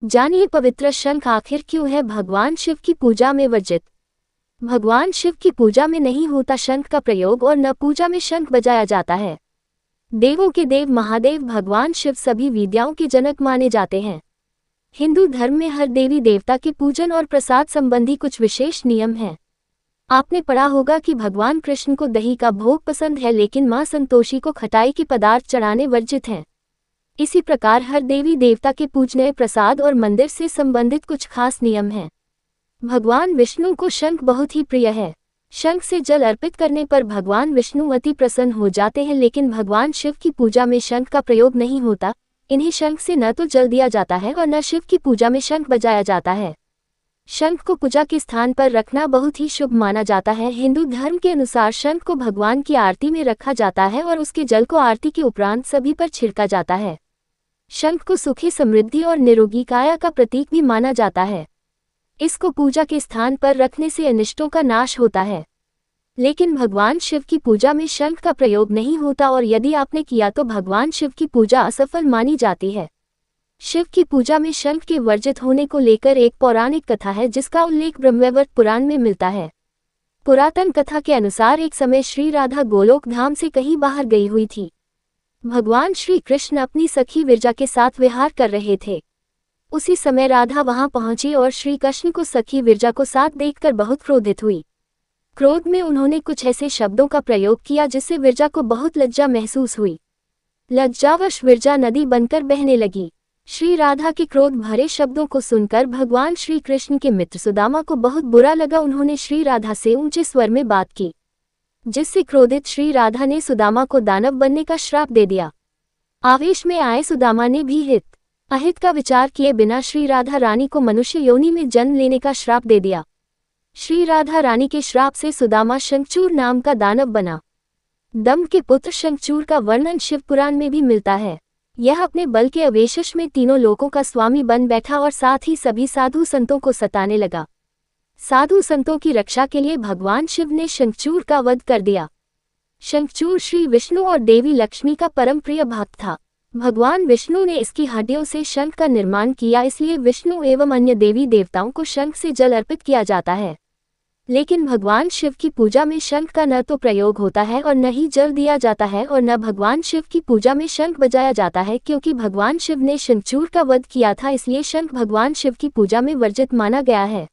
जानिए पवित्र शंख आखिर क्यों है भगवान शिव की पूजा में वर्जित। भगवान शिव की पूजा में नहीं होता शंख का प्रयोग और न पूजा में शंख बजाया जाता है। देवों के देव महादेव भगवान शिव सभी विद्याओं के जनक माने जाते हैं। हिंदू धर्म में हर देवी देवता के पूजन और प्रसाद संबंधी कुछ विशेष नियम हैं। आपने पढ़ा होगा कि भगवान कृष्ण को दही का भोग पसंद है, लेकिन मां संतोषी को खटाई के पदार्थ चढ़ाने वर्जित हैं। इसी प्रकार हर देवी देवता के पूजनीय प्रसाद और मंदिर से संबंधित कुछ खास नियम हैं। भगवान विष्णु को शंख बहुत ही प्रिय है। शंख से जल अर्पित करने पर भगवान विष्णु अति प्रसन्न हो जाते हैं, लेकिन भगवान शिव की पूजा में शंख का प्रयोग नहीं होता। इन्हीं शंख से न तो जल दिया जाता है और न शिव की पूजा में शंख बजाया जाता है। शंख को पूजा के स्थान पर रखना बहुत ही शुभ माना जाता है। हिंदू धर्म के अनुसार शंख को भगवान की आरती में रखा जाता है और उसके जल को आरती के उपरांत सभी पर छिड़का जाता है। शंख को सुखी, समृद्धि और निरोगी काया का प्रतीक भी माना जाता है। इसको पूजा के स्थान पर रखने से अनिष्टों का नाश होता है। लेकिन भगवान शिव की पूजा में शंख का प्रयोग नहीं होता और यदि आपने किया तो भगवान शिव की पूजा असफल मानी जाती है। शिव की पूजा में शंख के वर्जित होने को लेकर एक पौराणिक कथा है, जिसका उल्लेख ब्रह्मवैवर्त पुराण में मिलता है। पुरातन कथा के अनुसार एक समय श्री राधा गोलोक धाम से कहीं बाहर गई हुई थी। भगवान श्री कृष्ण अपनी सखी विरजा के साथ विहार कर रहे थे। उसी समय राधा वहां पहुंची और श्री कृष्ण को सखी विरजा को साथ देखकर बहुत क्रोधित हुई। क्रोध में उन्होंने कुछ ऐसे शब्दों का प्रयोग किया जिससे विरजा को बहुत लज्जा महसूस हुई। लज्जावश विरजा नदी बनकर बहने लगी। श्री राधा के क्रोध भरे शब्दों को सुनकर भगवान श्री कृष्ण के मित्र सुदामा को बहुत बुरा लगा। उन्होंने श्री राधा से ऊंचे स्वर में बात की, जिससे क्रोधित श्री राधा ने सुदामा को दानव बनने का श्राप दे दिया। आवेश में आए सुदामा ने भी हित अहित का विचार किए बिना श्री राधा रानी को मनुष्य योनि में जन्म लेने का श्राप दे दिया। श्री राधा रानी के श्राप से सुदामा शंखचूर नाम का दानव बना। दम्भ के पुत्र शंखचूर का वर्णन शिव पुराण में भी मिलता है। यह अपने बल के अवेशश में तीनों लोकों का स्वामी बन बैठा और साथ ही सभी साधु संतों को सताने लगा। साधु संतों की रक्षा के लिए भगवान शिव ने शंखचूर का वध कर दिया। शंखचूर श्री विष्णु और देवी लक्ष्मी का परम प्रिय भक्त था। भगवान विष्णु ने इसकी हड्डियों से शंख का निर्माण किया, इसलिए विष्णु एवं अन्य देवी देवताओं को शंख से जल अर्पित किया जाता है। लेकिन भगवान शिव की पूजा में शंख का न तो प्रयोग होता है और न ही जल दिया जाता है और न भगवान शिव की पूजा में शंख बजाया जाता है, क्योंकि भगवान शिव ने शंखचूर का वध किया था, इसलिए शंख भगवान शिव की पूजा में वर्जित माना गया है।